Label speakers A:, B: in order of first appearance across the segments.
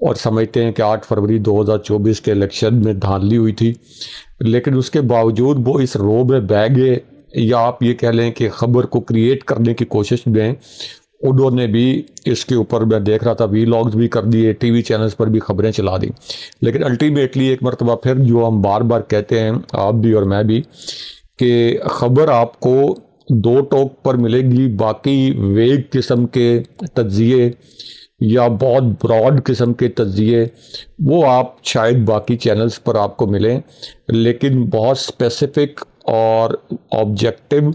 A: اور سمجھتے ہیں کہ 8 فروری 2024 کے الیکشن میں دھاندلی ہوئی تھی، لیکن اس کے باوجود وہ اس روب میں بہ گئے، یا آپ یہ کہہ لیں کہ خبر کو کریٹ کرنے کی کوشش میں انہوں نے بھی اس کے اوپر، میں دیکھ رہا تھا، وی لاگز بھی کر دیے، ٹی وی چینلز پر بھی خبریں چلا دیں. لیکن الٹیمیٹلی ایک مرتبہ پھر جو ہم بار بار کہتے ہیں، آپ بھی اور میں بھی، کہ خبر آپ کو دو ٹوک پر ملے گی، باقی ویگ قسم کے تجزیے یا بہت براڈ قسم کے تجزیے وہ آپ شاید باقی چینلز پر آپ کو ملیں، لیکن بہت اسپیسیفک اور آبجیکٹو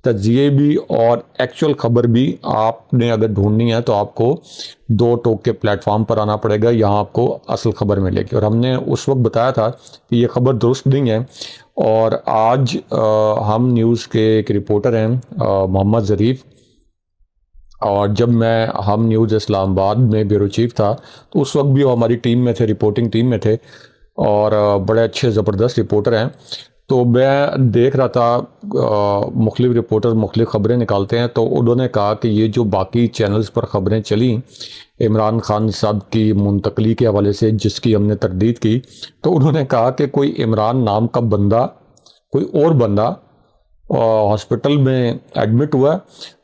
A: تجزیے بھی اور ایکچوئل خبر بھی آپ نے اگر ڈھونڈنی ہے تو آپ کو دو ٹوک کے پلیٹ فارم پر آنا پڑے گا، یہاں آپ کو اصل خبر ملے گی. اور ہم نے اس وقت بتایا تھا کہ یہ خبر درست نہیں ہے، اور آج ہم نیوز کے ایک رپورٹر ہیں محمد ظریف، اور جب میں ہم نیوز اسلام آباد میں بیورو چیف تھا تو اس وقت بھی وہ ہماری ٹیم میں تھے، رپورٹنگ ٹیم میں تھے، اور بڑے اچھے زبردست رپورٹر ہیں. تو میں دیکھ رہا تھا مختلف رپورٹر مختلف خبریں نکالتے ہیں، تو انہوں نے کہا کہ یہ جو باقی چینلز پر خبریں چلیں عمران خان صاحب کی منتقلی کے حوالے سے، جس کی ہم نے تردید کی، تو انہوں نے کہا کہ کوئی عمران نام کا بندہ، کوئی اور بندہ ہاسپٹل میں ایڈمٹ ہوا،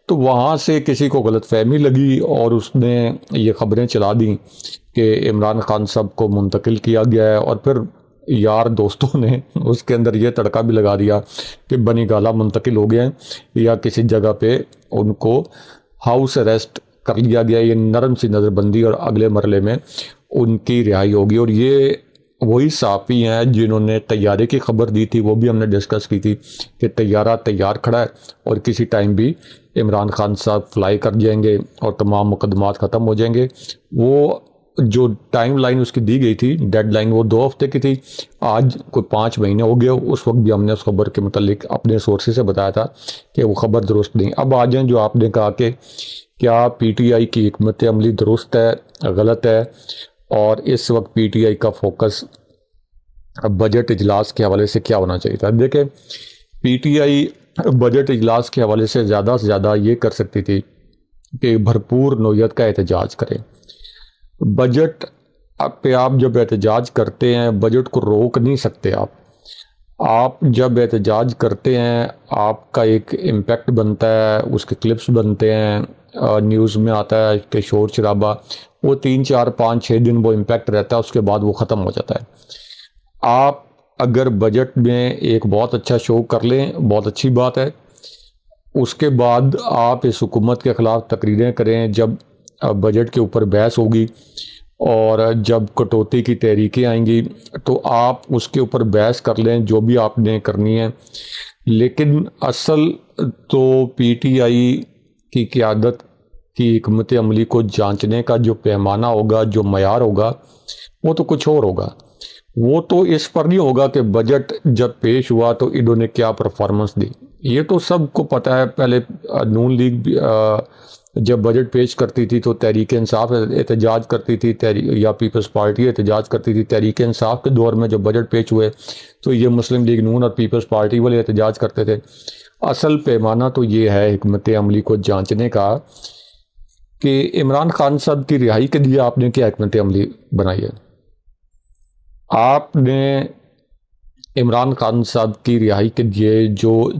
A: تو وہاں سے کسی کو غلط فہمی لگی اور اس نے یہ خبریں چلا دیں کہ عمران خان صاحب کو منتقل کیا گیا ہے، اور پھر یار دوستوں نے اس کے اندر یہ تڑکا بھی لگا دیا کہ بنی گالا منتقل ہو گئے ہیں، یا کسی جگہ پہ ان کو ہاؤس اریسٹ کر لیا گیا، یہ نرم سی نظر بندی، اور اگلے مرحلے میں ان کی رہائی ہوگی. اور یہ وہی صحافی ہیں جنہوں نے طیارے کی خبر دی تھی، وہ بھی ہم نے ڈسکس کی تھی کہ طیارہ تیار کھڑا ہے اور کسی ٹائم بھی عمران خان صاحب فلائی کر جائیں گے اور تمام مقدمات ختم ہو جائیں گے. وہ جو ٹائم لائن اس کی دی گئی تھی، ڈیڈ لائن، وہ 2 ہفتے کی تھی، آج کوئی 5 مہینے ہو گئے. اس وقت بھی ہم نے اس خبر کے متعلق اپنے سورسز سے بتایا تھا کہ وہ خبر درست نہیں. اب آ جائیں جو آپ نے کہا کہ کیا پی ٹی آئی کی حکمت عملی درست ہے، غلط ہے، اور اس وقت پی ٹی آئی کا فوکس بجٹ اجلاس کے حوالے سے کیا ہونا چاہیے تھا. دیکھیں، پی ٹی آئی بجٹ اجلاس کے حوالے سے زیادہ یہ کر سکتی تھی کہ بھرپور نوعیت کا احتجاج کریں. بجٹ پہ آپ جب احتجاج کرتے ہیں، بجٹ کو روک نہیں سکتے. آپ جب احتجاج کرتے ہیں، آپ کا ایک امپیکٹ بنتا ہے، اس کے کلپس بنتے ہیں، نیوز میں آتا ہے کہ شور شرابہ، وہ 3 4 5 6 دن وہ امپیکٹ رہتا ہے، اس کے بعد وہ ختم ہو جاتا ہے. آپ اگر بجٹ میں ایک بہت اچھا شو کر لیں، بہت اچھی بات ہے، اس کے بعد آپ اس حکومت کے خلاف تقریریں کریں. جب بجٹ کے اوپر بحث ہوگی اور جب کٹوتی کی تحریکیں آئیں گی تو آپ اس کے اوپر بحث کر لیں، جو بھی آپ نے کرنی ہے. لیکن اصل تو پی ٹی آئی کی قیادت کی حکمت عملی کو جانچنے کا جو پیمانہ ہوگا، جو معیار ہوگا، وہ تو کچھ اور ہوگا. وہ تو اس پر نہیں ہوگا کہ بجٹ جب پیش ہوا تو انہوں نے کیا پرفارمنس دی. یہ تو سب کو پتہ ہے. پہلے نون لیگ جب بجٹ پیش کرتی تھی تو تحریک انصاف احتجاج کرتی تھی، یا پیپلز پارٹی احتجاج کرتی تھی. تحریک انصاف کے دور میں جب بجٹ پیش ہوئے تو یہ مسلم لیگ نون اور پیپلز پارٹی والے احتجاج کرتے تھے. اصل پیمانہ تو یہ ہے حکمت عملی کو جانچنے کا کہ عمران خان صاحب کی رہائی کے لیے آپ نے کیا حکمت عملی بنائی ہے. آپ نے عمران خان صاحب کی رہائی کے لیے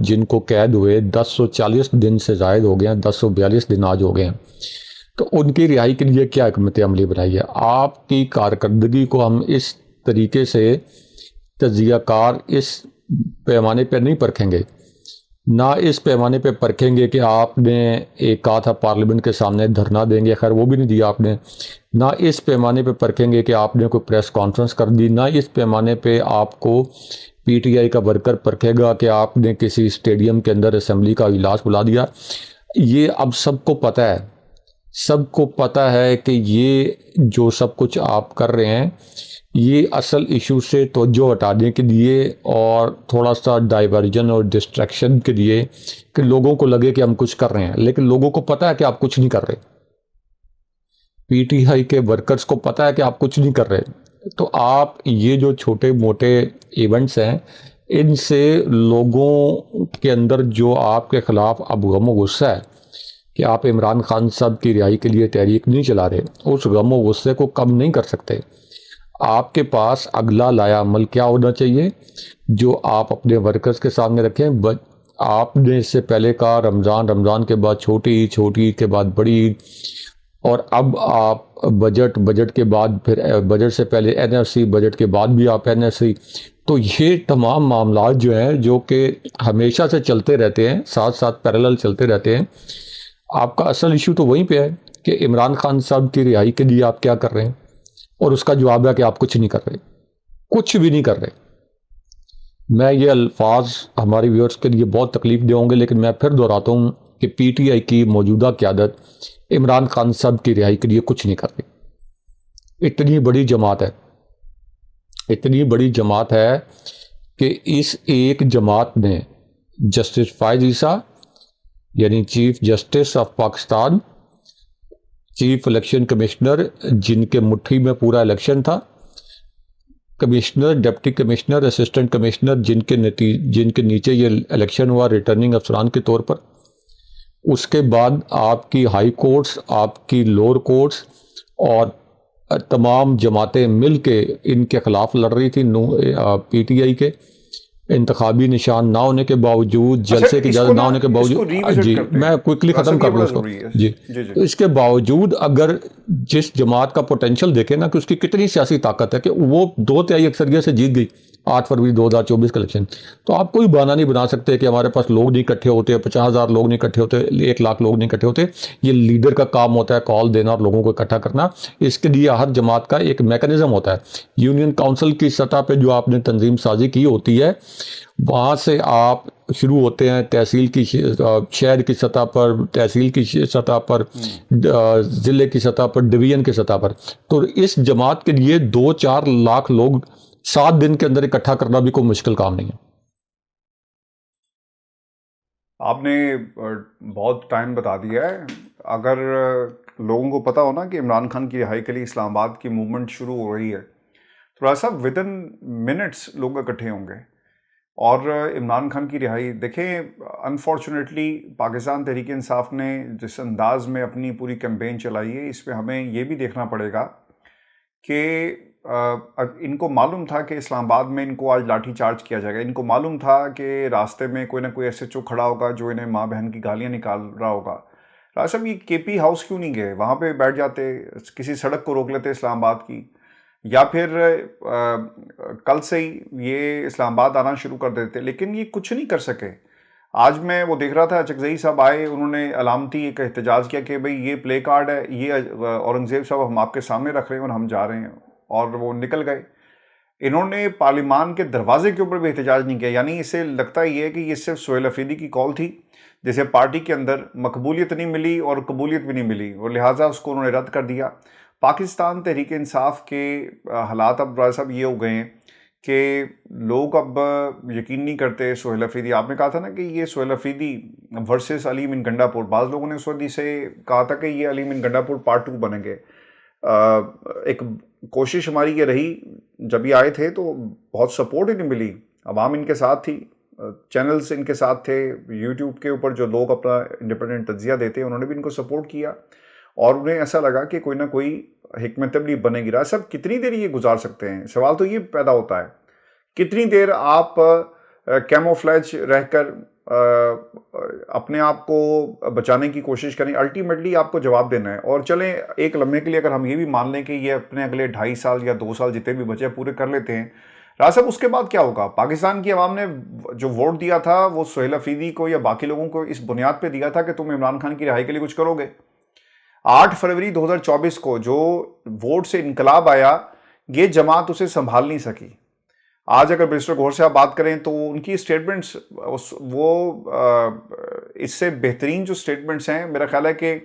A: جن کو قید ہوئے 1040 دن سے زائد ہو گئے ہیں، 1042 دن آج ہو گئے ہیں، تو ان کی رہائی کے لیے کیا حکمت عملی بنائی ہے. آپ کی کارکردگی کو ہم اس طریقے سے تجزیہ کار اس پیمانے پہ نہیں پرکھیں گے، نہ اس پیمانے پہ پرکھیں گے کہ آپ نے ایک کہا تھا پارلیمنٹ کے سامنے دھرنا دیں گے، خیر وہ بھی نہیں دیا آپ نے. نہ اس پیمانے پہ پرکھیں گے کہ آپ نے کوئی پریس کانفرنس کر دی. نہ اس پیمانے پہ آپ کو پی ٹی آئی کا ورکر پرکھے گا کہ آپ نے کسی اسٹیڈیم کے اندر اسمبلی کا اجلاس بلا دیا. یہ اب سب کو پتہ ہے، سب کو پتہ ہے کہ یہ جو سب کچھ آپ کر رہے ہیں یہ اصل ایشو سے توجہ ہٹانے کے لیے اور تھوڑا سا ڈائیورژن اور ڈسٹریکشن کے لیے کہ لوگوں کو لگے کہ ہم کچھ کر رہے ہیں، لیکن لوگوں کو پتہ ہے کہ آپ کچھ نہیں کر رہے. پی ٹی آئی کے ورکرز کو پتہ ہے کہ آپ کچھ نہیں کر رہے. تو آپ یہ جو چھوٹے موٹے ایونٹس ہیں، ان سے لوگوں کے اندر جو آپ کے خلاف اب غم و غصہ ہے کہ آپ عمران خان صاحب کی رہائی کے لیے تحریک نہیں چلا رہے، اس غم و غصے کو کم نہیں کر سکتے۔ آپ کے پاس اگلا لایا عمل کیا ہونا چاہیے جو آپ اپنے ورکرز کے سامنے رکھیں؟ آپ نے اس سے پہلے کہا رمضان کے بعد چھوٹی عید کے بعد بڑی عید، اور اب آپ بجٹ کے بعد پھر بجٹ سے پہلے این ایف سی، بجٹ کے بعد بھی آپ این ایف سی۔ تو یہ تمام معاملات جو ہیں جو کہ ہمیشہ سے چلتے رہتے ہیں، ساتھ ساتھ پیرالل چلتے رہتے ہیں۔ آپ کا اصل ایشو تو وہیں پہ ہے کہ عمران خان صاحب کی رہائی کے لیے آپ کیا کر رہے ہیں، اور اس کا جواب ہے کہ آپ کچھ نہیں کر رہے، کچھ بھی نہیں کر رہے۔ میں یہ الفاظ ہماری ویورز کے لیے بہت تکلیف دہ ہوں گے، لیکن میں پھر دہراتا ہوں کہ پی ٹی آئی کی موجودہ قیادت عمران خان صاحب کی رہائی کے لیے کچھ نہیں کر رہی۔ اتنی بڑی جماعت ہے کہ اس ایک جماعت نے جسٹس فائز عیسیٰ یعنی chief justice of Pakistan, chief election commissioner جن کے مٹھی میں پورا الیکشن تھا، commissioner, deputy commissioner, assistant commissioner جن کے نیچے یہ الیکشن ہوا ریٹرننگ افسران کے طور پر، اس کے بعد آپ کی ہائی کورٹس، آپ کی لوور کورٹس اور تمام جماعتیں مل کے ان کے خلاف لڑ رہی تھی پی ٹی آئی کے انتخابی نشان نہ ہونے کے باوجود، جلسے کی اجازت نہ ہونے کے باوجود۔ جی میں کوئکلی ختم کر دوں اس کو۔ جی اس کے باوجود اگر جس جماعت کا پوٹینشیل دیکھیں نا کہ اس کی کتنی سیاسی طاقت ہے کہ وہ 2/3 اکثریت سے جیت گئی 8 فروری 2024 کا الیکشن، تو آپ کوئی بہانہ نہیں بنا سکتے کہ ہمارے پاس لوگ نہیں اکٹھے ہوتے، 50,000 لوگ نہیں اکٹھے ہوتے، 1 لاکھ لوگ نہیں اکٹھے ہوتے۔ یہ لیڈر کا کام ہوتا ہے کال دینا اور لوگوں کو اکٹھا کرنا۔ اس کے لیے ہر جماعت کا ایک میکنزم ہوتا ہے۔ یونین کونسل کی سطح پہ جو آپ نے تنظیم سازی کی ہوتی ہے، وہاں سے آپ شروع ہوتے ہیں تحصیل کی، شہر کی سطح پر، تحصیل کی سطح پر، ضلع کی سطح پر، ڈویژن کی سطح پر۔ تو اس جماعت کے لیے 2-4 لاکھ لوگ 7 دن کے اندر اکٹھا کرنا بھی کوئی مشکل کام نہیں ہے۔
B: آپ نے بہت ٹائم بتا دیا ہے۔ اگر لوگوں کو پتا ہو نا کہ عمران خان کی رہائی کے لیے اسلام آباد کی موومنٹ شروع ہو رہی ہے، تھوڑا سا ودن منٹس لوگ اکٹھے ہوں گے۔ اور عمران خان کی رہائی دیکھیں، انفارچونیٹلی پاکستان تحریک انصاف نے جس انداز میں اپنی پوری کیمپین چلائی ہے، اس پہ ہمیں یہ بھی دیکھنا پڑے گا کہ ان کو معلوم تھا کہ اسلام آباد میں ان کو آج لاٹھی چارج کیا جائے گا، ان کو معلوم تھا کہ راستے میں کوئی نہ کوئی ایس ایچ او کھڑا ہوگا جو انہیں ماں بہن کی گالیاں نکال رہا ہوگا۔ راج صاحب یہ کے پی ہاؤس کیوں نہیں گئے؟ وہاں پہ بیٹھ جاتے، کسی سڑک کو روک لیتے اسلام آباد کی، یا پھر کل سے ہی یہ اسلام آباد آنا شروع کر دیتے، لیکن یہ کچھ نہیں کر سکے۔ آج میں وہ دیکھ رہا تھا، چکزئی صاحب آئے، انہوں نے علامتی ایک احتجاج کیا کہ بھئی یہ پلے کارڈ ہے، یہ اورنگزیب صاحب ہم آپ کے سامنے رکھ رہے ہیں اور ہم جا رہے ہیں، اور وہ نکل گئے۔ انہوں نے پارلیمان کے دروازے کے اوپر بھی احتجاج نہیں کیا، یعنی اسے لگتا یہ ہے کہ یہ صرف سہیل افریدی کی کال تھی، جسے پارٹی کے اندر مقبولیت نہیں ملی اور قبولیت بھی نہیں ملی، اور لہٰذا اس کو انہوں نے رد کر دیا۔ پاکستان تحریک انصاف کے حالات اب راج صاحب یہ ہو گئے ہیں کہ لوگ اب یقین نہیں کرتے سہیل افریدی۔ آپ نے کہا تھا نا کہ یہ سہیل افریدی ورسز علیم ان گنڈا پور، بعض لوگوں نے اس وقت سے کہا تھا کہ یہ علیم ان گنڈا پور پارٹ 2 بنیں گے۔ ایک کوشش ہماری یہ رہی، جب یہ آئے تھے تو بہت سپورٹ انہیں ملی، عوام ان کے ساتھ تھی، چینلز ان کے ساتھ تھے، یوٹیوب کے اوپر جو لوگ اپنا انڈیپینڈنٹ تجزیہ دیتے ہیں انہوں نے بھی ان کو سپورٹ کیا، اور انہیں ایسا لگا کہ کوئی نہ کوئی حکمت عملی بنے گی۔ راج صاحب کتنی دیر یہ گزار سکتے ہیں؟ سوال تو یہ پیدا ہوتا ہے، کتنی دیر آپ کیموفلیج رہ کر اپنے آپ کو بچانے کی کوشش کریں؟ الٹیمیٹلی آپ کو جواب دینا ہے۔ اور چلیں ایک لمحے کے لیے اگر ہم یہ بھی مان لیں کہ یہ اپنے اگلے 2.5 سال یا 2 سال جتنے بھی بچے پورے کر لیتے ہیں، راج صاحب اس کے بعد کیا ہوگا؟ پاکستان کی عوام نے جو ووٹ دیا تھا وہ سہیل افریدی کو یا باقی لوگوں کو اس بنیاد پہ دیا تھا کہ تم عمران خان کی رہائی کے لیے کچھ کرو گے۔ 8 فروری 2024 کو جو ووٹ سے انقلاب آیا، یہ جماعت اسے سنبھال نہیں سکی۔ آج اگر برسٹر گوھر سے آپ بات کریں تو ان کی سٹیٹمنٹس وہ اس سے بہترین جو سٹیٹمنٹس ہیں، میرا خیال ہے کہ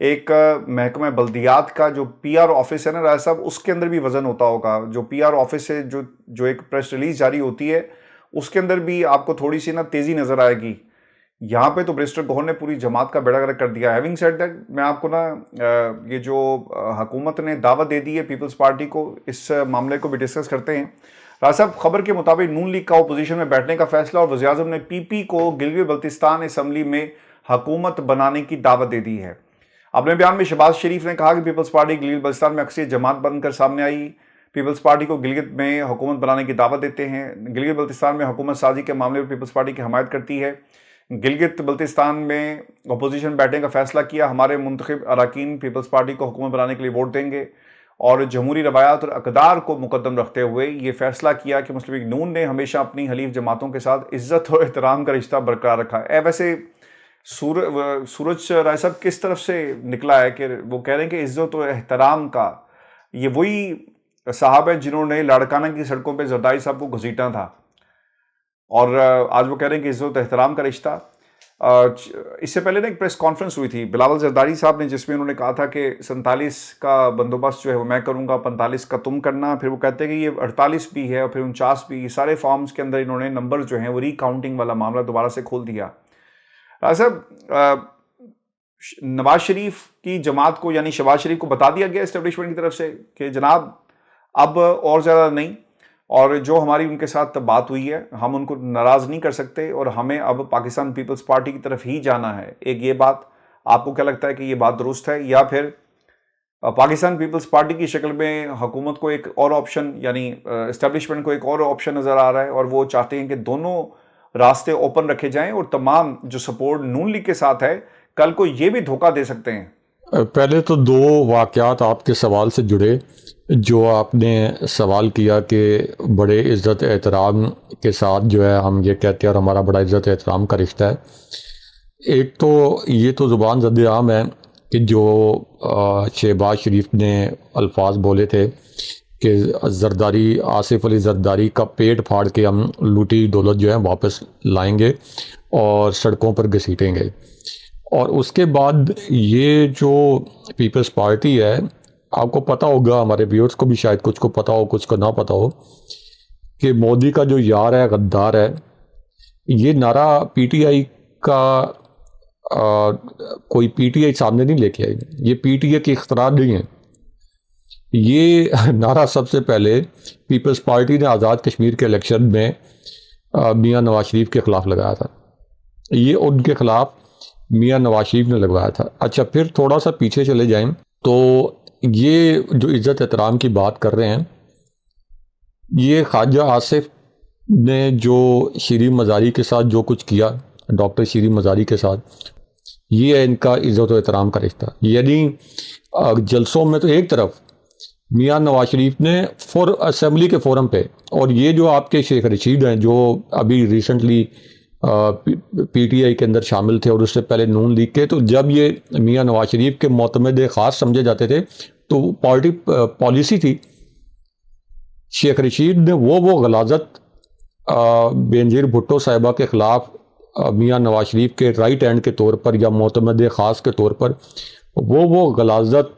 B: ایک محکمہ بلدیات کا جو پی آر آفس ہے نا راج صاحب، اس کے اندر بھی وزن ہوتا ہوگا۔ جو پی آر آفس سے جو ایک پریس ریلیز جاری ہوتی ہے، اس کے اندر بھی آپ کو تھوڑی سی نا تیزی نظر آئے گی۔ یہاں پہ تو برسٹر گوھر نے پوری جماعت کا بیڑا گرک کر دیا۔ ہیونگ سیڈ دیٹ، میں آپ کو نا یہ جو حکومت نے دعوت دے دی ہے پیپلز پارٹی کو، اس معاملے کو بھی ڈسکس کرتے ہیں۔ راج صاحب خبر کے مطابق نون لیگ کا اپوزیشن میں بیٹھنے کا فیصلہ، اور وزیر اعظم نے پی پی کو گلگت بلتستان اسمبلی میں حکومت بنانے کی دعوت دے دی ہے۔ اپنے بیان میں شہباز شریف نے کہا کہ پیپلز پارٹی گلگت بلتستان میں اکثریت جماعت بن کر سامنے آئی، پیپلز پارٹی کو گلگت میں حکومت بنانے کی دعوت دیتے ہیں، گلگت بلتستان میں حکومت سازی کے معاملے میں پیپلز پارٹی کی حمایت کرتی ہے، گلگت بلتستان میں اپوزیشن بیٹھنے کا فیصلہ کیا، ہمارے منتخب اراکین پیپلز پارٹی کو حکومت بنانے کے لیے ووٹ دیں گے، اور جمہوری روایات اور اقدار کو مقدم رکھتے ہوئے یہ فیصلہ کیا کہ مسلم لیگ نون نے ہمیشہ اپنی حلیف جماعتوں کے ساتھ عزت اور احترام کا رشتہ برقرار رکھا ہے۔ ویسے سورج رائے صاحب کس طرف سے نکلا ہے کہ وہ کہہ رہے ہیں کہ عزت و احترام کا، یہ وہی صاحب ہیں جنہوں نے لاڑکانہ کی سڑکوں پہ زرداری صاحب کو گھسیٹنا تھا، اور آج وہ کہہ رہے ہیں کہ عزت و احترام کا رشتہ۔ اس سے پہلے ایک پریس کانفرنس ہوئی تھی بلاول زرداری صاحب نے، جس میں انہوں نے کہا تھا کہ 47 کا بندوبست جو ہے وہ میں کروں گا، 45 کا تم کرنا، پھر وہ کہتے ہیں کہ یہ 48 بھی ہے اور پھر 49 بھی، یہ سارے فارمز کے اندر انہوں نے نمبر جو ہیں وہ ری کاؤنٹنگ والا معاملہ دوبارہ سے کھول دیا۔ صاحب نواز شریف کی جماعت کو یعنی شہباز شریف کو بتا دیا گیا اسٹیبلشمنٹ کی طرف سے کہ جناب اب اور زیادہ نہیں، اور جو ہماری ان کے ساتھ بات ہوئی ہے ہم ان کو ناراض نہیں کر سکتے اور ہمیں اب پاکستان پیپلز پارٹی کی طرف ہی جانا ہے۔ ایک یہ بات آپ کو کیا لگتا ہے کہ یہ بات درست ہے، یا پھر پاکستان پیپلز پارٹی کی شکل میں حکومت کو ایک اور آپشن یعنی اسٹیبلشمنٹ کو ایک اور آپشن نظر آ رہا ہے اور وہ چاہتے ہیں کہ دونوں راستے اوپن رکھے جائیں اور تمام جو سپورٹ نون لیگ کے ساتھ ہے کل کو یہ بھی دھوکہ دے سکتے ہیں؟
A: پہلے تو دو واقعات آپ کے سوال سے جڑے جو آپ نے سوال کیا کہ بڑے عزت احترام کے ساتھ جو ہے ہم یہ کہتے ہیں اور ہمارا بڑا عزت احترام کا رشتہ ہے۔ ایک تو یہ تو زبان زد عام ہے کہ جو شہباز شریف نے الفاظ بولے تھے کہ زرداری آصف علی زرداری کا پیٹ پھاڑ کے ہم لوٹی دولت جو ہے واپس لائیں گے اور سڑکوں پر گھسیٹیں گے، اور اس کے بعد یہ جو پیپلز پارٹی ہے، آپ کو پتہ ہوگا، ہمارے ویورز کو بھی شاید کچھ کو پتہ ہو کچھ کو نہ پتہ ہو، کہ مودی کا جو یار ہے غدار ہے، یہ نعرہ پی ٹی آئی کا کوئی پی ٹی آئی سامنے نہیں لے کے آئی، یہ پی ٹی آئی کی اختراع نہیں ہے، یہ نعرہ سب سے پہلے پیپلز پارٹی نے آزاد کشمیر کے الیکشن میں میاں نواز شریف کے خلاف لگایا تھا، یہ ان کے خلاف میاں نواز شریف نے لگوایا تھا۔ اچھا پھر تھوڑا سا پیچھے چلے جائیں تو یہ جو عزت احترام کی بات کر رہے ہیں، یہ خواجہ آصف نے جو شیریں مزاری کے ساتھ جو کچھ کیا، ڈاکٹر شیریں مزاری کے ساتھ، یہ ہے ان کا عزت و احترام کا رشتہ۔ یعنی جلسوں میں تو ایک طرف میاں نواز شریف نے اسمبلی کے فورم پہ، اور یہ جو آپ کے شیخ رشید ہیں جو ابھی ریسنٹلی پی ٹی آئی کے اندر شامل تھے اور اس سے پہلے نون لیگ کے، تو جب یہ میاں نواز شریف کے معتمد خاص سمجھے جاتے تھے تو پارٹی پالیسی تھی، شیخ رشید نے وہ غلاظت بینظیر بھٹو صاحبہ کے خلاف میاں نواز شریف کے رائٹ ہینڈ کے طور پر یا معتمد خاص کے طور پر وہ غلاظت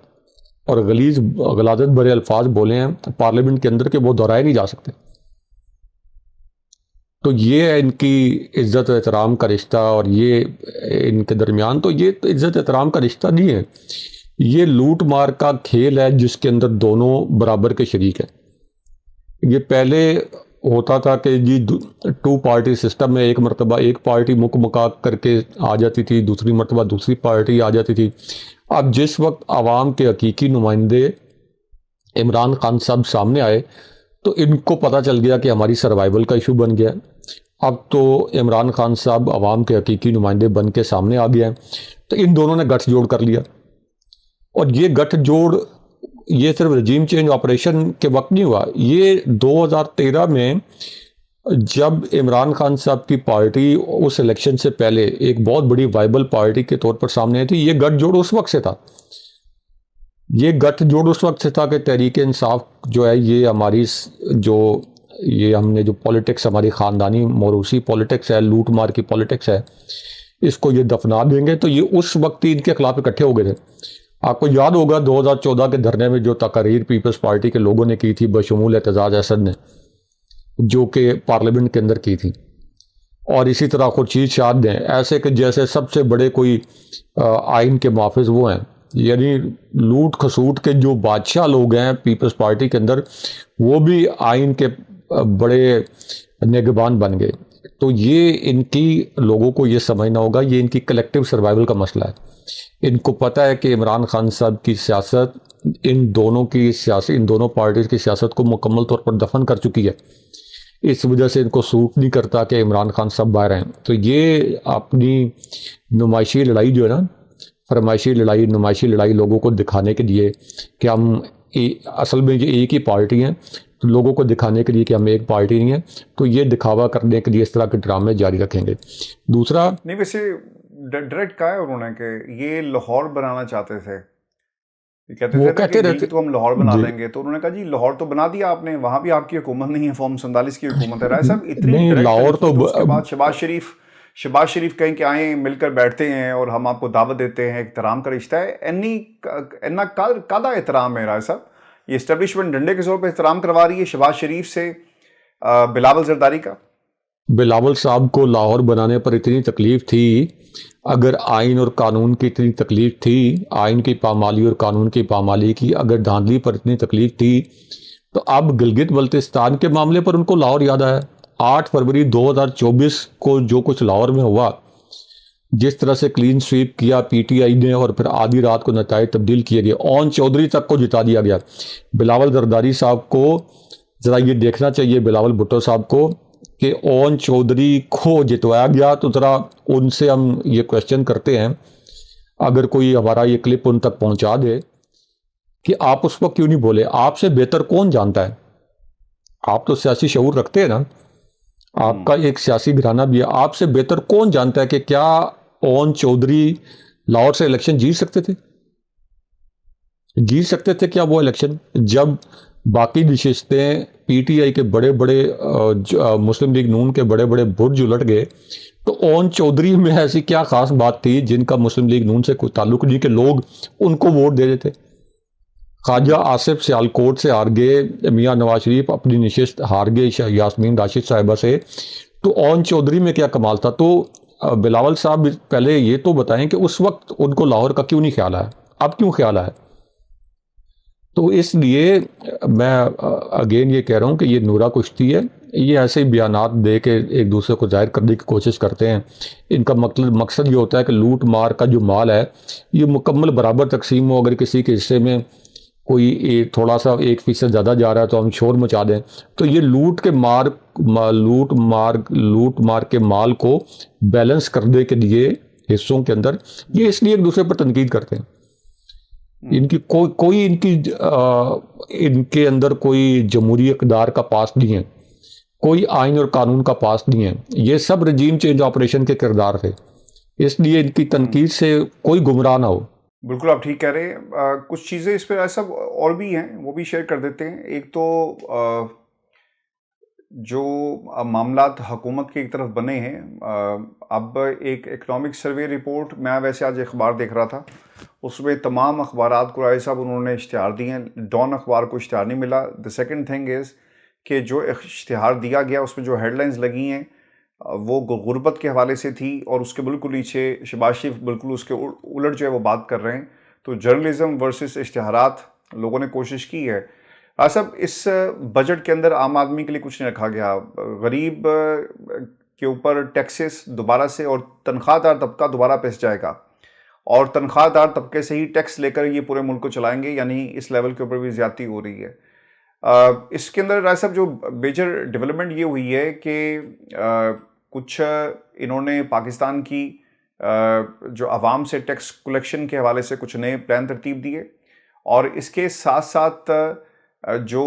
A: اور غلاظت بھرے الفاظ بولے ہیں پارلیمنٹ کے اندر کہ وہ دہرائے نہیں جا سکتے۔ تو یہ ہے ان کی عزت و احترام کا رشتہ، اور یہ ان کے درمیان تو یہ عزت احترام کا رشتہ نہیں ہے، یہ لوٹ مار کا کھیل ہے جس کے اندر دونوں برابر کے شریک ہیں۔ یہ پہلے ہوتا تھا کہ جی 2 پارٹی سسٹم میں ایک مرتبہ ایک پارٹی مکا کر کے آ جاتی تھی، دوسری مرتبہ دوسری پارٹی آ جاتی تھی۔ اب جس وقت عوام کے حقیقی نمائندے عمران خان صاحب سامنے آئے تو ان کو پتہ چل گیا کہ ہماری سروائیول کا ایشو بن گیا، اب تو عمران خان صاحب عوام کے حقیقی نمائندے بن کے سامنے آ گیا ہیں، تو ان دونوں نے گٹھ جوڑ کر لیا، اور یہ گٹھ جوڑ یہ صرف رجیم چینج آپریشن کے وقت نہیں ہوا، یہ 2013 میں جب عمران خان صاحب کی پارٹی اس الیکشن سے پہلے ایک بہت بڑی وائبل پارٹی کے طور پر سامنے آئی تھی، یہ گٹھ جوڑ اس وقت سے تھا، یہ گٹھ جوڑ اس وقت سے تھا کہ تحریک انصاف جو ہے یہ ہماری یہ ہم نے جو پولیٹکس ہماری خاندانی موروثی پولیٹکس ہے، لوٹ مار کی پولیٹکس ہے، اس کو یہ دفنا دیں گے، تو یہ اس وقت ہی ان کے خلاف اکٹھے ہو گئے تھے۔ آپ کو یاد ہوگا 2014 کے دھرنے میں جو تقاریر پیپلز پارٹی کے لوگوں نے کی تھی بشمول اعتزاز احسن نے، جو کہ پارلیمنٹ کے اندر کی تھی، اور اسی طرح خورشید شاد نے، ایسے کہ جیسے سب سے بڑے کوئی آئین کے محافظ وہ ہیں، یعنی لوٹ کھسوٹ کے جو بادشاہ لوگ ہیں پیپلز پارٹی کے اندر وہ بھی آئین کے بڑے نگہبان بن گئے۔ تو یہ ان کی لوگوں کو یہ سمجھنا ہوگا، یہ ان کی کلیکٹیو سروائیول کا مسئلہ ہے۔ ان کو پتہ ہے کہ عمران خان صاحب کی سیاست ان دونوں پارٹیز کی سیاست کو مکمل طور پر دفن کر چکی ہے، اس وجہ سے ان کو سوٹ نہیں کرتا کہ عمران خان صاحب باہر ہیں۔ تو یہ اپنی نمائشی لڑائی جو ہے نا، نمائشی لڑائی لوگوں کو دکھانے کے لیے کہ ہم اصل میں یہ ایک ہی پارٹی ہیں، تو لوگوں کو دکھانے کے لیے کہ ہم ایک پارٹی نہیں ہیں، تو یہ دکھاوا کرنے کے لیے اس طرح کے ڈرامے جاری رکھیں گے۔ دوسرا
B: نہیں، ویسے ڈائریکٹ کہا ہے انہوں نے کہ یہ لاہور بنانا چاہتے تھے،
A: وہ کہتے رہتے
B: تو ہم لاہور بنا لیں گے، تو انہوں نے کہا جی لاہور تو بنا دیا آپ نے، وہاں بھی آپ کی حکومت نہیں ہے، فارم 47 کی حکومت ہے۔ رائے صاحب اتنی
A: نہیں، لاہور تو
B: اس کے بعد شہباز شریف کہیں کہ آئیں مل کر بیٹھتے ہیں اور ہم آپ کو دعوت دیتے ہیں، احترام کا رشتہ ہے، اینا کادا احترام ہے رائے صاحب؟ یہ اسٹیبلشمنٹ ڈنڈے کے زور پہ احترام کروا رہی ہے شہباز شریف سے بلاول زرداری کا۔
A: بلاول صاحب کو لاہور بنانے پر اتنی تکلیف تھی، اگر آئین اور قانون کی اتنی تکلیف تھی، آئین کی پامالی اور قانون کی پامالی کی اگر دھاندلی پر اتنی تکلیف تھی، تو اب گلگت بلتستان کے معاملے پر ان کو لاہور یاد آیا۔ 8 فروری 2024 کو جو کچھ لاہور میں ہوا، جس طرح سے کلین سویپ کیا پی ٹی آئی نے اور پھر آدھی رات کو نتائج تبدیل کیے گئے، اون چودھری تک کو جتا دیا گیا۔ بلاول زرداری صاحب کو ذرا یہ دیکھنا چاہیے، بلاول بھٹو صاحب کو، کہ اون چودھری کو جتوایا گیا، تو ذرا ان سے ہم یہ کویسچن کرتے ہیں، اگر کوئی ہمارا یہ کلپ ان تک پہنچا دے، کہ آپ اس وقت کیوں نہیں بولے؟ آپ سے بہتر کون جانتا ہے؟ آپ تو سیاسی شعور رکھتے ہیں نا، آپ کا ایک سیاسی گھرانہ بھی ہے، آپ سے بہتر کون جانتا ہے کہ کیا اون چودھری لاہور سے الیکشن جیت سکتے تھے کیا وہ الیکشن، جب باقی نشستیں پی ٹی آئی کے بڑے مسلم لیگ نون کے بڑے برج الٹ گئے، تو اون چودھری میں ایسی کیا خاص بات تھی جن کا مسلم لیگ نون سے کوئی تعلق نہیں کہ لوگ ان کو ووٹ دے دیتے؟ خواجہ آصف سیالکوٹ سے ہار گئے، میاں نواز شریف اپنی نشست ہار گئے یاسمین راشد صاحبہ سے، تو اون چودھری میں کیا کمال تھا؟ تو بلاول صاحب پہلے یہ تو بتائیں کہ اس وقت ان کو لاہور کا کیوں نہیں خیال آیا، اب کیوں خیال آیا؟ تو اس لیے میں اگین یہ کہہ رہا ہوں کہ یہ نورا کشتی ہے، یہ ایسے ہی بیانات دے کے ایک دوسرے کو ظاہر کرنے کی کوشش کرتے ہیں۔ ان کا مقصد یہ ہوتا ہے کہ لوٹ مار کا جو مال ہے یہ مکمل برابر تقسیم ہو، اگر کسی کے حصے میں کوئی تھوڑا سا 1% زیادہ جا رہا ہے تو ہم شور مچا دیں، تو یہ لوٹ مار کے مال کو بیلنس کرنے کے لیے حصوں کے اندر یہ اس لیے ایک دوسرے پر تنقید کرتے ہیں۔ ان کے اندر کوئی جمہوری اقدار کا پاس نہیں ہے، کوئی آئین اور قانون کا پاس نہیں ہے، یہ سب رجیم چینج آپریشن کے کردار تھے، اس لیے ان کی تنقید سے کوئی گمراہ نہ ہو۔
B: بالکل آپ ٹھیک کہہ رہے ہیں۔ کچھ چیزیں اس پہ ایسا اور بھی ہیں، وہ بھی شیئر کر دیتے ہیں۔ ایک تو جو معاملات حکومت کی ایک طرف بنے ہیں، اب ایک اکنامک سروے رپورٹ، میں ویسے آج اخبار دیکھ رہا تھا، اس میں تمام اخبارات کو رائے صاحب انہوں نے اشتہار دیے ہیں، ڈان اخبار کو اشتہار نہیں ملا۔ دا سیکنڈ تھنگ از کہ جو اشتہار دیا گیا اس میں جو ہیڈ لائنز لگی ہیں وہ غربت کے حوالے سے تھی، اور اس کے بالکل نیچے شہباز شریف بالکل اس کے الٹ جو ہے وہ بات کر رہے ہیں۔ تو جرنلزم ورسز اشتہارات لوگوں نے کوشش کی ہے۔ صاحب اس بجٹ کے اندر عام آدمی کے لیے کچھ نہیں رکھا گیا، غریب کے اوپر ٹیکسز دوبارہ سے، اور تنخواہ دار طبقہ دوبارہ پس جائے گا، اور تنخواہ دار طبقے سے ہی ٹیکس لے کر یہ پورے ملک کو چلائیں گے، یعنی اس لیول کے اوپر بھی زیادتی ہو رہی ہے۔ اس کے اندر رائے صاحب جو میجر ڈیولپمنٹ یہ ہوئی ہے کہ کچھ انہوں نے پاکستان کی جو عوام سے ٹیکس کلیکشن کے حوالے سے کچھ نئے پلان ترتیب دیے، اور اس کے ساتھ ساتھ جو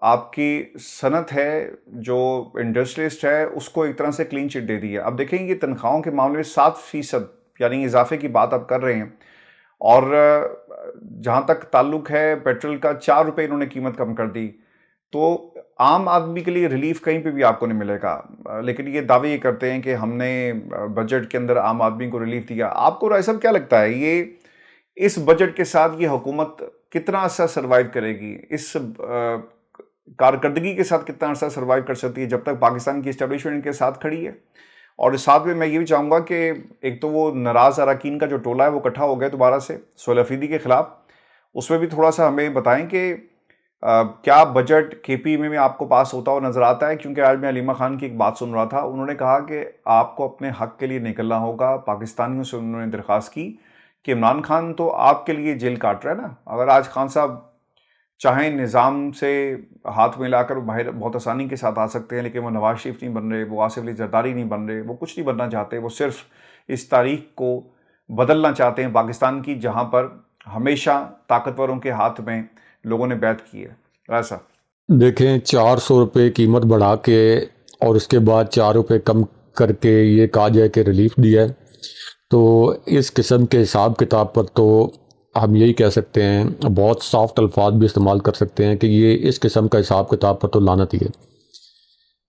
B: آپ کی صنعت ہے، جو انڈسٹریسٹ ہے، اس کو ایک طرح سے کلین چٹ دے دی ہے۔ اب دیکھیں یہ تنخواہوں کے معاملے میں 7% یعنی اضافے کی بات آپ کر رہے ہیں، اور جہاں تک تعلق ہے پیٹرول کا 4 روپے انہوں نے قیمت کم کر دی، تو عام آدمی کے لیے ریلیف کہیں پہ بھی آپ کو نہیں ملے گا، لیکن یہ دعوے یہ کرتے ہیں کہ ہم نے بجٹ کے اندر عام آدمی کو ریلیف دیا۔ آپ کو رائے صاحب کیا لگتا ہے، یہ اس بجٹ کے ساتھ یہ حکومت کتنا عرصہ سروائیو کرے گی، اس کارکردگی کے ساتھ کتنا عرصہ سروائیو کر سکتی ہے جب تک پاکستان کی اسٹیبلشمنٹ کے ساتھ کھڑی ہے؟ اور اس ساتھ میں یہ بھی چاہوں گا کہ ایک تو وہ ناراض اراکین کا جو ٹولہ ہے وہ اکٹھا ہو گیا دوبارہ سے سہیل افریدی کے خلاف، اس میں بھی تھوڑا سا ہمیں بتائیں کہ کیا بجٹ کے پی میں آپ کو پاس ہوتا ہوا نظر آتا ہے؟ کیونکہ آج میں علیمہ خان کی ایک بات سن رہا تھا، انہوں نے کہا کہ آپ کو اپنے حق کے لیے نکلنا ہوگا. پاکستانیوں سے انہوں نے درخواست کی کہ عمران خان تو آپ کے لیے جیل کاٹ رہا ہے نا، اگر آج خان صاحب چاہیں نظام سے ہاتھ ملا کر باہر بہت آسانی کے ساتھ آ سکتے ہیں، لیکن وہ نواز شریف نہیں بن رہے، وہ آصف علی زرداری نہیں بن رہے، وہ کچھ نہیں بننا چاہتے، وہ صرف اس تاریخ کو بدلنا چاہتے ہیں پاکستان کی، جہاں پر ہمیشہ طاقتوروں کے ہاتھ میں لوگوں نے بیعت کی ہے. ایسا
A: دیکھیں 400 روپے قیمت بڑھا کے اور اس کے بعد 4 روپے کم کر کے یہ کہا جائے کہ ریلیف دیا ہے، تو اس قسم کے حساب کتاب پر تو ہم یہی کہہ سکتے ہیں، بہت سافٹ الفاظ بھی استعمال کر سکتے ہیں کہ یہ اس قسم کا حساب کتاب پر تو لعنت ہی ہے.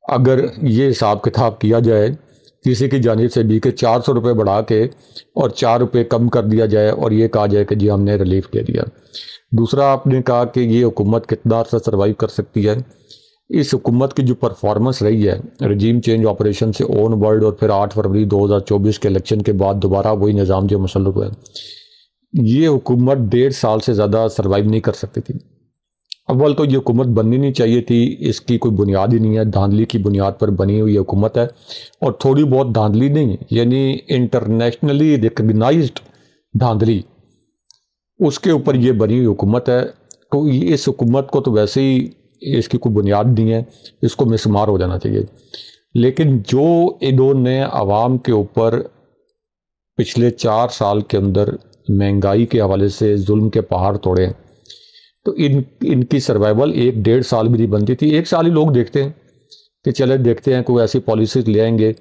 A: اگر یہ حساب کتاب کیا جائے کسی کی جانب سے بھی کہ 400 روپے بڑھا کے اور 4 روپے کم کر دیا جائے اور یہ کہا جائے کہ جی ہم نے ریلیف دے دیا. دوسرا آپ نے کہا کہ یہ حکومت کتنا عرصہ سروائیو کر سکتی ہے. اس حکومت کی جو پرفارمنس رہی ہے رجیم چینج آپریشن سے اون ورلڈ اور پھر 8 فروری 2024 کے الیکشن کے بعد دوبارہ وہی نظام جو مسلط ہوا ہے، یہ حکومت 1.5 سال سے زیادہ سروائیو نہیں کر سکتی تھی. اول تو یہ حکومت بننی نہیں چاہیے تھی، اس کی کوئی بنیاد ہی نہیں ہے، دھاندلی کی بنیاد پر بنی ہوئی حکومت ہے، اور تھوڑی بہت دھاندلی نہیں یعنی انٹرنیشنلی ریکگنائزڈ دھاندلی، اس کے اوپر یہ بنی ہوئی حکومت ہے. تو اس حکومت کو تو ویسے ہی اس کی کوئی بنیاد نہیں ہے، اس کو مسمار ہو جانا چاہیے. لیکن جو انہوں نے عوام کے اوپر پچھلے 4 سال کے اندر مہنگائی کے حوالے سے ظلم کے پہاڑ توڑے ہیں، تو ان کی سروائیول 1.5 سال بھی نہیں بنتی تھی. 1 سال ہی لوگ دیکھتے ہیں کہ چلے دیکھتے ہیں کوئی ایسی پالیسیز لے آئیں گے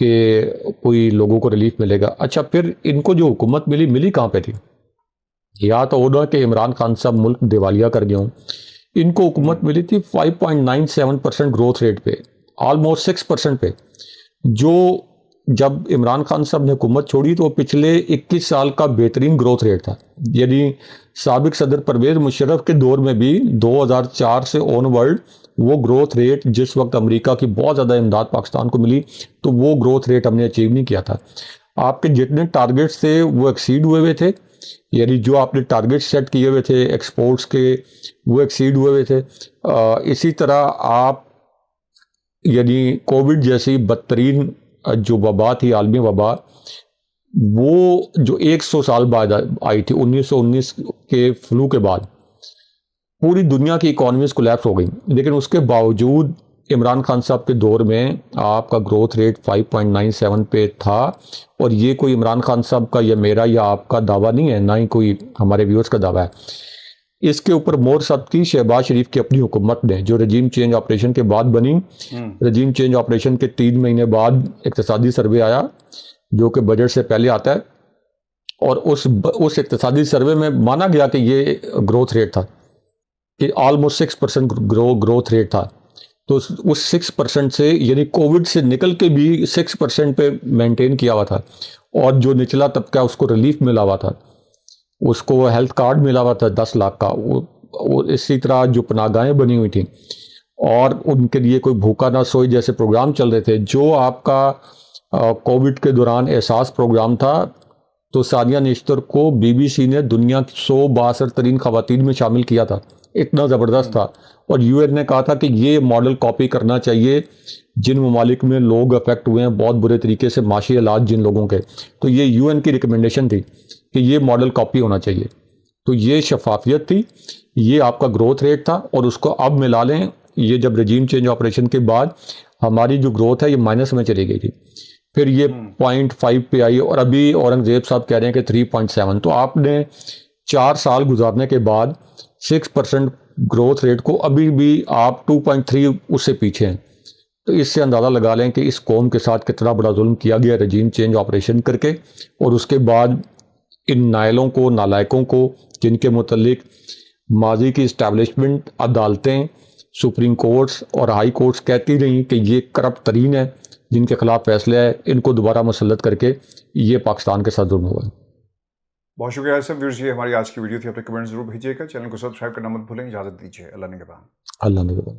A: کہ کوئی لوگوں کو ریلیف ملے گا. اچھا پھر ان کو جو حکومت ملی کہاں پہ تھی؟ یا تو ہونا کہ عمران خان صاحب ملک دیوالیہ کر گئے ہوں. ان کو حکومت ملی تھی 5.97% گروتھ ریٹ پہ، آلموسٹ 6% پہ، جو جب عمران خان صاحب نے حکومت چھوڑی تو پچھلے 21 سال کا بہترین گروتھ ریٹ تھا. یعنی سابق صدر پرویز مشرف کے دور میں بھی 2004 سے اون ورلڈ وہ گروتھ ریٹ، جس وقت امریکہ کی بہت زیادہ امداد پاکستان کو ملی، تو وہ گروتھ ریٹ ہم نے اچیو نہیں کیا تھا. آپ کے جتنے ٹارگیٹس تھے وہ ایکسیڈ ہوئے تھے، یعنی جو آپ نے ٹارگیٹ سیٹ کیے ہوئے تھے ایکسپورٹس کے وہ ایکسیڈ ہوئے تھے. اسی طرح آپ یعنی کووڈ جیسی بدترین جو وبا تھی، عالمی وبا، وہ جو 100 سال بعد آئی تھی 1919 کے فلو کے بعد، پوری دنیا کی اکانومیز کولیپس ہو گئی. لیکن اس کے باوجود عمران خان صاحب کے دور میں آپ کا گروتھ ریٹ 5.97 پہ تھا. اور یہ کوئی عمران خان صاحب کا یا میرا یا آپ کا دعویٰ نہیں ہے، نہ ہی کوئی ہمارے ویورز کا دعویٰ ہے. اس کے اوپر مور ثبت کی شہباز شریف کی اپنی حکومت نے، جو رجیم چینج آپریشن کے بعد بنی. رجیم چینج آپریشن کے 3 مہینے بعد اقتصادی سروے آیا جو کہ بجٹ سے پہلے آتا ہے، اور اس اقتصادی سروے میں مانا گیا کہ یہ گروتھ ریٹ تھا کہ آلموسٹ 6% گروتھ ریٹ تھا. تو اس 6% سے یعنی کووڈ سے نکل کے بھی 6% پہ مینٹین کیا ہوا تھا. اور جو نچلا طبقہ اس کو ریلیف ملا ہوا تھا، اس کو ہیلتھ کارڈ ملا ہوا تھا 10 لاکھ کا. اسی طرح جو پناہ گاہیں بنی ہوئی تھیں اور ان کے لیے کوئی بھوکا نہ سوئے جیسے پروگرام چل رہے تھے. جو آپ کا کووڈ کے دوران احساس پروگرام تھا، تو ثانیہ نشتر کو بی بی سی نے دنیا کی 100 بااثر ترین خواتین میں شامل کیا تھا. اتنا زبردست تھا. اور یو این نے کہا تھا کہ یہ ماڈل کاپی کرنا چاہیے جن ممالک میں لوگ افیکٹ ہوئے ہیں بہت برے طریقے سے، معاشی حالات جن لوگوں کے. تو یہ یو این کی ریکمنڈیشن تھی کہ یہ ماڈل کاپی ہونا چاہیے. تو یہ شفافیت تھی، یہ آپ کا گروتھ ریٹ تھا. اور اس کو اب ملا لیں، یہ جب رجیم چینج آپریشن کے بعد ہماری جو گروتھ ہے یہ مائنس میں چلی گئی تھی، پھر یہ 0.5 پہ آئی، اور ابھی اورنگزیب صاحب کہہ رہے ہیں کہ 3.7. تو آپ نے 4 سال گزارنے کے بعد 6% گروتھ ریٹ کو ابھی بھی آپ 2.3 اس سے پیچھے ہیں. تو اس سے اندازہ لگا لیں کہ اس قوم کے ساتھ کتنا بڑا ظلم کیا گیا رجیم چینج آپریشن کر کے. اور اس کے بعد ان نائلوں کو، نالائقوں کو، جن کے متعلق ماضی کی اسٹیبلشمنٹ، عدالتیں، سپریم کورٹس اور ہائی کورٹس کہتی رہیں کہ یہ کرپٹ ترین ہے، جن کے خلاف فیصلہ ہے، ان کو دوبارہ مسلط کر کے یہ پاکستان کے ساتھ ظلم ہوا ہے.
B: بہت شکریہ سر. ویورز، یہ ہماری آج کی ویڈیو تھی. اپنے کمنٹ ضرور بھیجیے گا. چینل کو سبسکرائب کرنا مت بھولیں. اجازت دیجیے. اللہ نگہبان.
A: اللہ نگہبان.